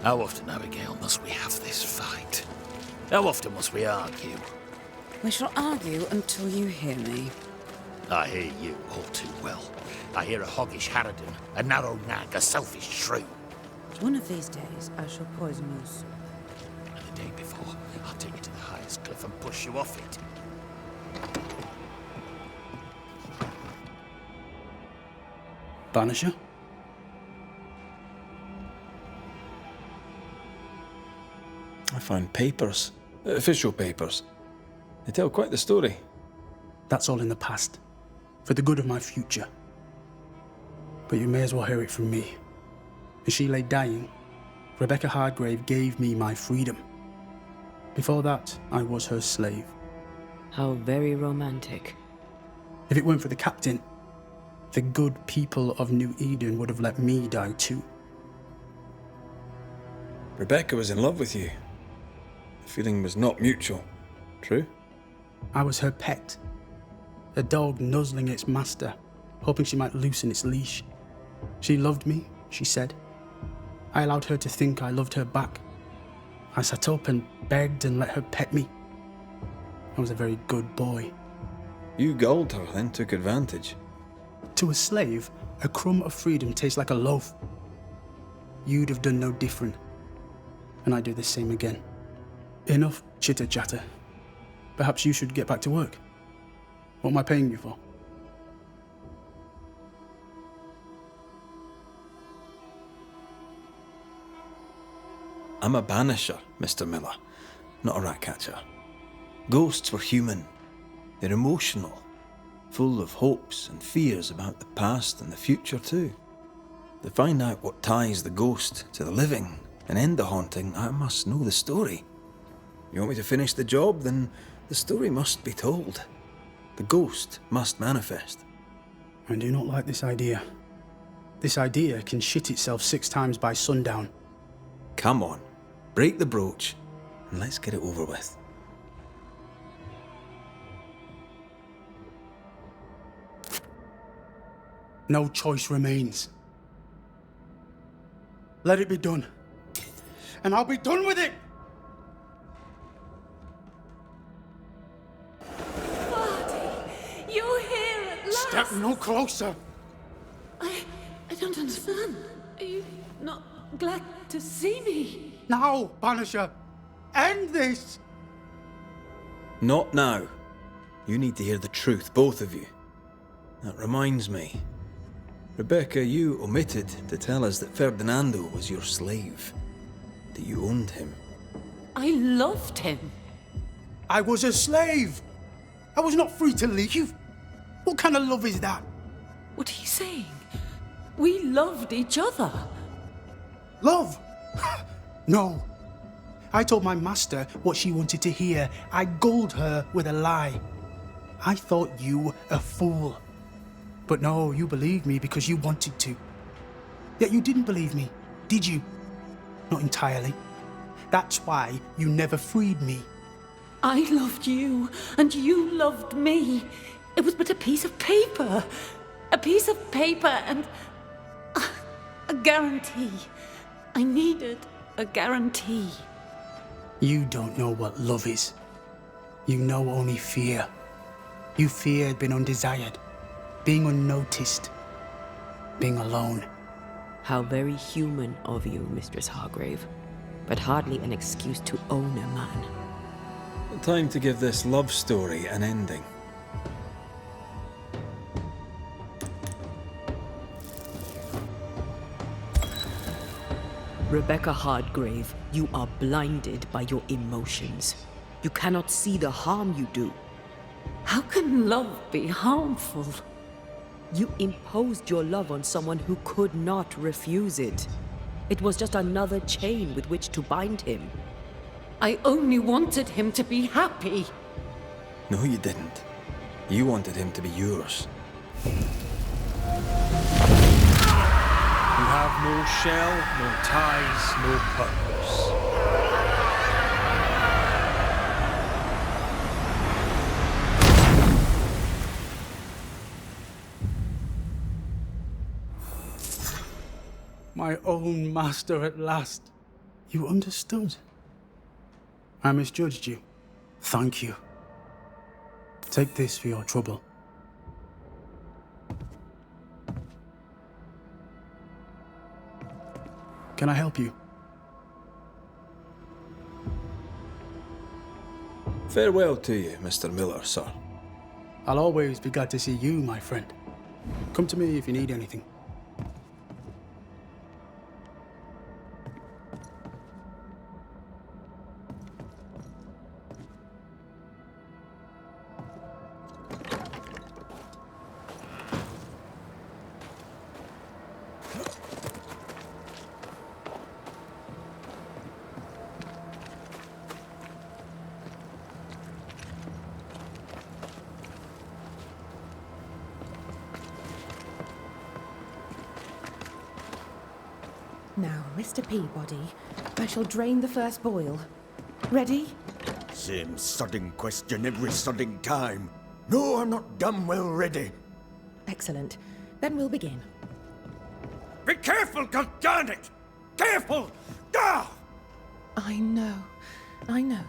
How often, Abigail, must we have this fight? How often must we argue? We shall argue until you hear me. I hear you all too well. I hear a hoggish harridan, a narrow nag, a selfish shrew. One of these days, I shall poison your soup. And the day before, I'll take you to the highest cliff and push you off it. Banisher? I found papers. Official papers. They tell quite the story. That's all in the past. For the good of my future. But you may as well hear it from me. As she lay dying, Rebecca Hardgrave gave me my freedom. Before that, I was her slave. How very romantic. If it weren't for the captain, the good people of New Eden would have let me die too. Rebecca was in love with you. The feeling was not mutual. True? I was her pet. A dog nuzzling its master, hoping she might loosen its leash. She loved me, she said. I allowed her to think I loved her back. I sat up and begged and let her pet me. I was a very good boy. You gulled her, then took advantage. To a slave, a crumb of freedom tastes like a loaf. You'd have done no different. And I'd do the same again. Enough chitter-chatter. Perhaps you should get back to work. What am I paying you for? I'm a banisher, Mr. Miller, not a rat catcher. Ghosts were human. They're emotional, full of hopes and fears about the past and the future too. To find out what ties the ghost to the living and end the haunting, I must know the story. You want me to finish the job? Then the story must be told. The ghost must manifest. I do not like this idea. This idea can shit itself 6 times by sundown. Come on, break the brooch and let's get it over with. No choice remains. Let it be done. And I'll be done with it! You're here at last! Step no closer! I don't understand. Are you not glad to see me? Now, Banisher! End this! Not now. You need to hear the truth, both of you. That reminds me. Rebecca, you omitted to tell us that Ferdinando was your slave. That you owned him. I loved him. I was a slave! I was not free to leave. What kind of love is that? What are you saying? We loved each other. Love? No. I told my master what she wanted to hear. I gulled her with a lie. I thought you a fool. But no, you believed me because you wanted to. Yet you didn't believe me, did you? Not entirely. That's why you never freed me. I loved you, and you loved me. It was but a piece of paper. A piece of paper and a guarantee. I needed a guarantee. You don't know what love is. You know only fear. You feared being undesired, being unnoticed, being alone. How very human of you, Mistress Hargrave. But hardly an excuse to own a man. Time to give this love story an ending. Rebecca Hardgrave, you are blinded by your emotions. You cannot see the harm you do. How can love be harmful? You imposed your love on someone who could not refuse it. It was just another chain with which to bind him. I only wanted him to be happy. No, you didn't. You wanted him to be yours. You have no shell, no ties, no purpose. My own master at last. You understood. I misjudged you. Thank you. Take this for your trouble. Can I help you? Farewell to you, Mr. Miller, sir. I'll always be glad to see you, my friend. Come to me if you need anything. Now, Mr. Peabody, I shall drain the first boil. Ready? Same sodding question every sodding time. No, I'm not damn well ready. Excellent. Then we'll begin. Be careful, goddammit! Careful! Ah! I know. I know.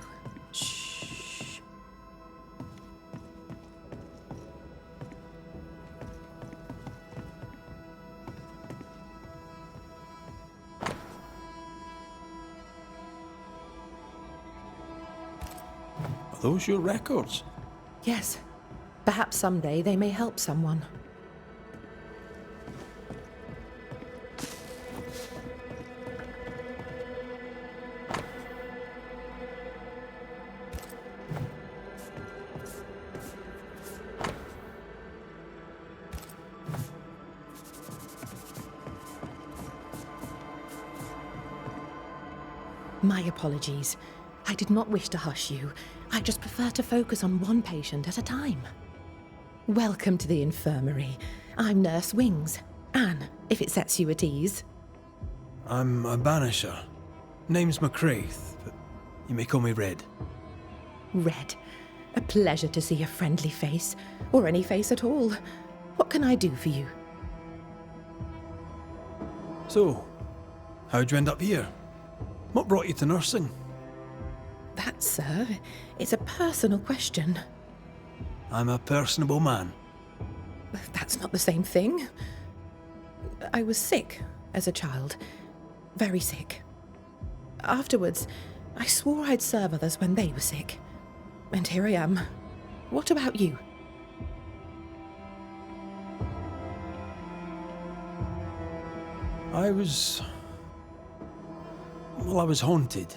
Shh. Are those your records? Yes. Perhaps someday they may help someone. My apologies. I did not wish to hush you. I just prefer to focus on one patient at a time. Welcome to the infirmary. I'm Nurse Wings. Anne, if it sets you at ease. I'm a Banisher. Name's McCraith, but you may call me Red. Red. A pleasure to see a friendly face, or any face at all. What can I do for you? So, how'd you end up here? What brought you to nursing? That, sir, is a personal question. I'm a personable man. That's not the same thing. I was sick as a child. Very sick. Afterwards, I swore I'd serve others when they were sick. And here I am. What about you? I was haunted.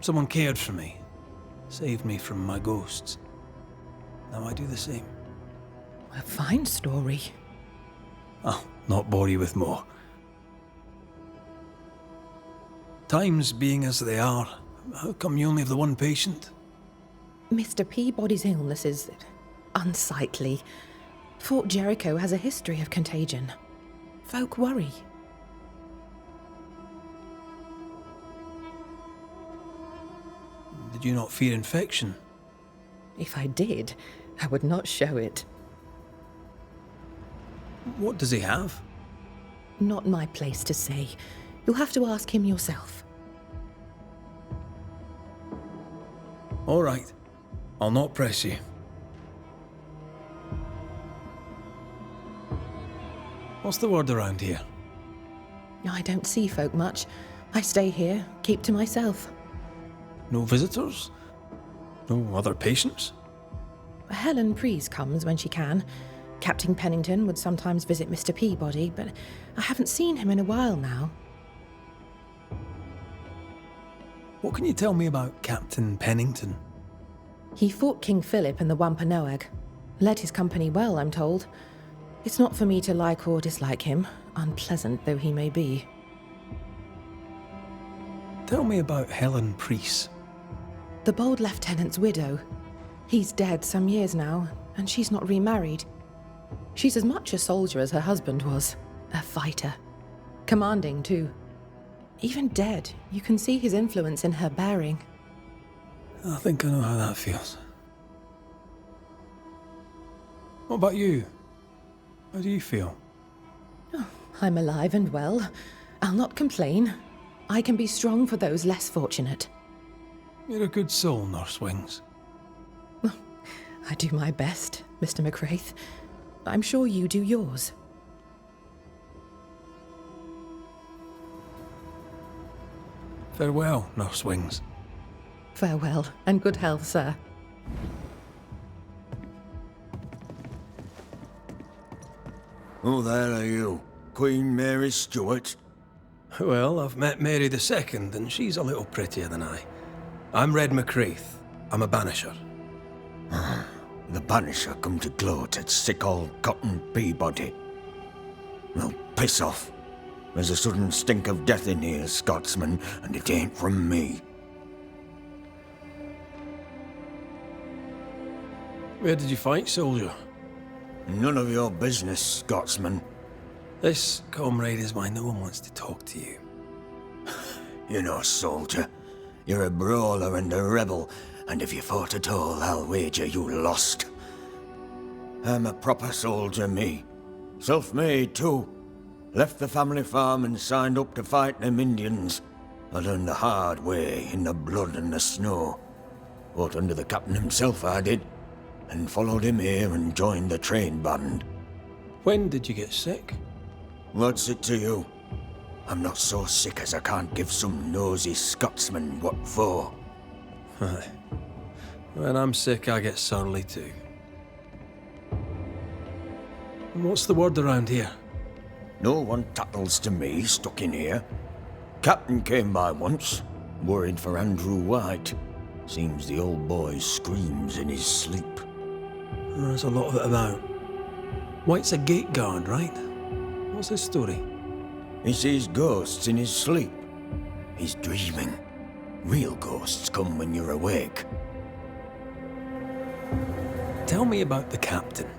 Someone cared for me. Saved me from my ghosts. Now I do the same. A fine story. I'll not bore you with more. Times being as they are, how come you only have the one patient? Mr. Peabody's illness is unsightly. Fort Jericho has a history of contagion. Folk worry. Did you not fear infection? If I did, I would not show it. What does he have? Not my place to say. You'll have to ask him yourself. All right. I'll not press you. What's the word around here? I don't see folk much. I stay here, keep to myself. No visitors? No other patients? Helen Preece comes when she can. Captain Pennington would sometimes visit Mr. Peabody, but I haven't seen him in a while now. What can you tell me about Captain Pennington? He fought King Philip in the Wampanoag. Led his company well, I'm told. It's not for me to like or dislike him, unpleasant though he may be. Tell me about Helen Preece. The bold lieutenant's widow. He's dead some years now, and she's not remarried. She's as much a soldier as her husband was. A fighter. Commanding, too. Even dead, you can see his influence in her bearing. I think I know how that feels. What about you? How do you feel? Oh, I'm alive and well. I'll not complain. I can be strong for those less fortunate. You're a good soul, Nurse Wings. I do my best, Mr. McCraith. I'm sure you do yours. Farewell, Nurse Wings. Farewell, and good health, sir. Who the hell are you? Queen Mary Stuart? Well, I've met Mary II, and she's a little prettier than I. I'm Red McCraith. I'm a Banisher. The Banisher come to gloat at sick old Cotton Peabody. Well, piss off. There's a sudden stink of death in here, Scotsman, and it ain't from me. Where did you fight, soldier? None of your business, Scotsman. This, comrade, is why no one wants to talk to you. You know, soldier, you're a brawler and a rebel, and if you fought at all, I'll wager you lost. I'm a proper soldier, me. Self-made, too. Left the family farm and signed up to fight them Indians. I learned the hard way, in the blood and the snow. Fought under the captain himself, I did, and followed him here and joined the train band. When did you get sick? What's it to you? I'm not so sick as I can't give some nosy Scotsman what for. Aye. When I'm sick, I get surly too. And what's the word around here? No one tattles to me stuck in here. Captain came by once, worried for Andrew White. Seems the old boy screams in his sleep. There's a lot of it about. White's a gate guard, right? What's his story? He sees ghosts in his sleep. He's dreaming. Real ghosts come when you're awake. Tell me about the captain.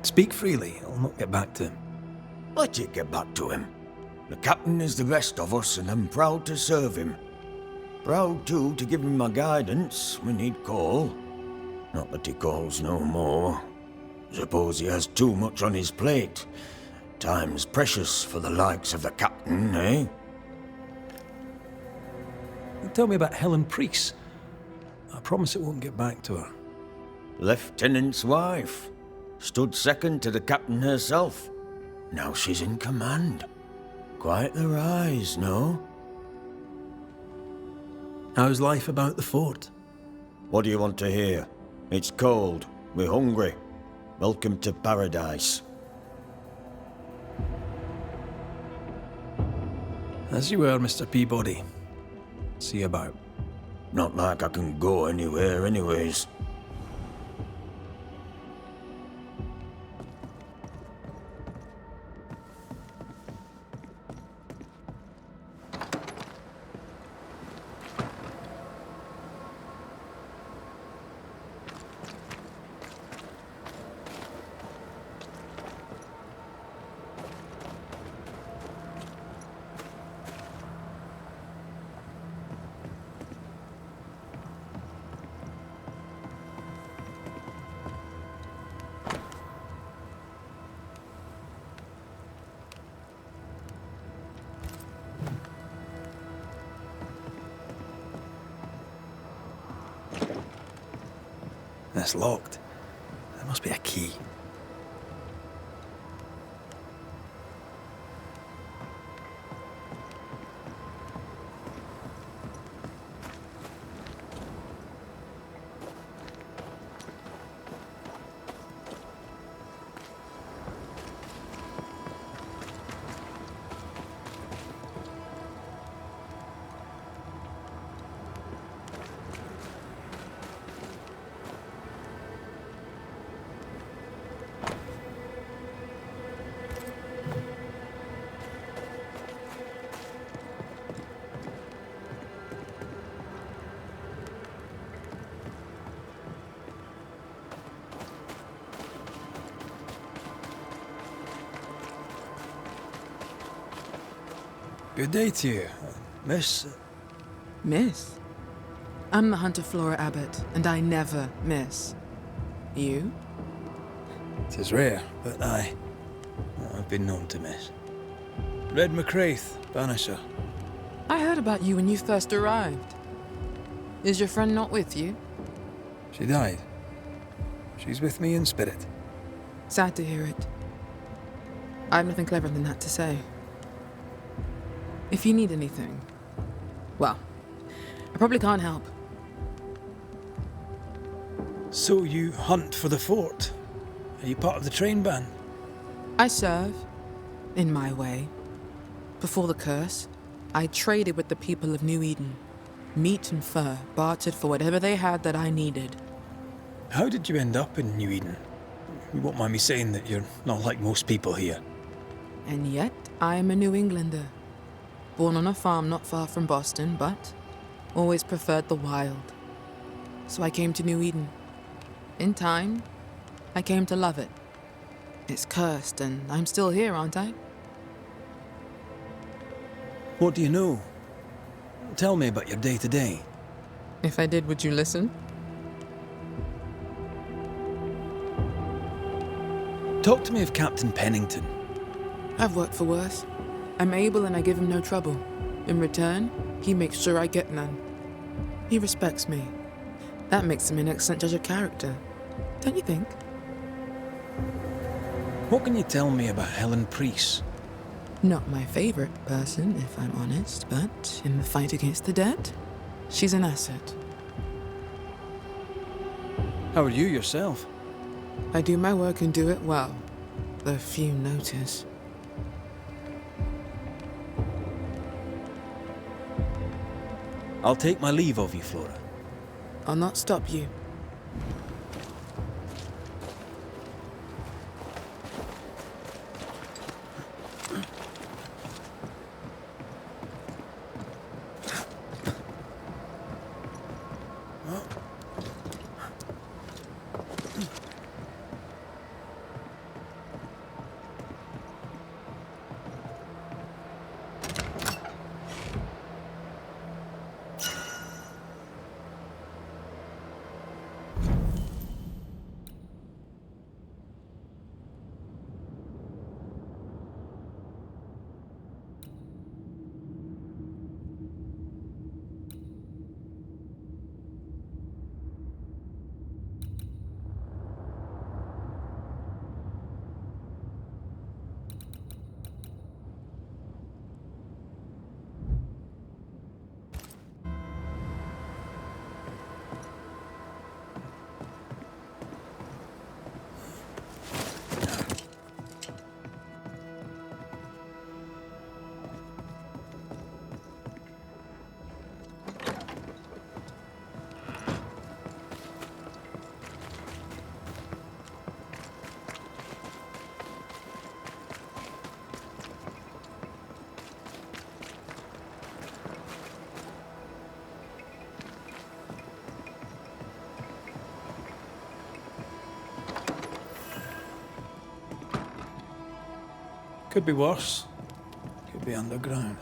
Speak freely, I'll not get back to him. Let you get back to him. The captain is the best of us, and I'm proud to serve him. Proud, too, to give him my guidance when he'd call. Not that he calls no more. Suppose he has too much on his plate. Time's precious for the likes of the captain, eh? Tell me about Helen Priest. I promise it won't get back to her. Lieutenant's wife. Stood second to the captain herself. Now she's in command. Quite the rise, no? How's life about the fort? What do you want to hear? It's cold. We're hungry. Welcome to paradise. As you were, Mr. Peabody. See you about. Not like I can go anywhere anyways. It's locked. There must be a key. Good day to you, Miss. Miss? I'm the Hunter Flora Abbott, and I never miss. You? It is rare, but I've been known to miss. Red McCraith, Banisher. I heard about you when you first arrived. Is your friend not with you? She died. She's with me in spirit. Sad to hear it. I have nothing cleverer than that to say. If you need anything, well, I probably can't help. So you hunt for the fort? Are you part of the train band? I serve, in my way. Before the curse, I traded with the people of New Eden. Meat and fur, bartered for whatever they had that I needed. How did you end up in New Eden? You won't mind me saying that you're not like most people here. And yet, I am a New Englander. Born on a farm not far from Boston, but always preferred the wild. So I came to New Eden. In time, I came to love it. It's cursed, and I'm still here, aren't I? What do you know? Tell me about your day-to-day. If I did, would you listen? Talk to me of Captain Pennington. I've worked for worse. I'm able and I give him no trouble. In return, he makes sure I get none. He respects me. That makes him an excellent judge of character. Don't you think? What can you tell me about Helen Priest? Not my favorite person, if I'm honest, but in the fight against the dead, she's an asset. How are you yourself? I do my work and do it well, though few notice. I'll take my leave of you, Flora. I'll not stop you. Could be worse. Could be underground.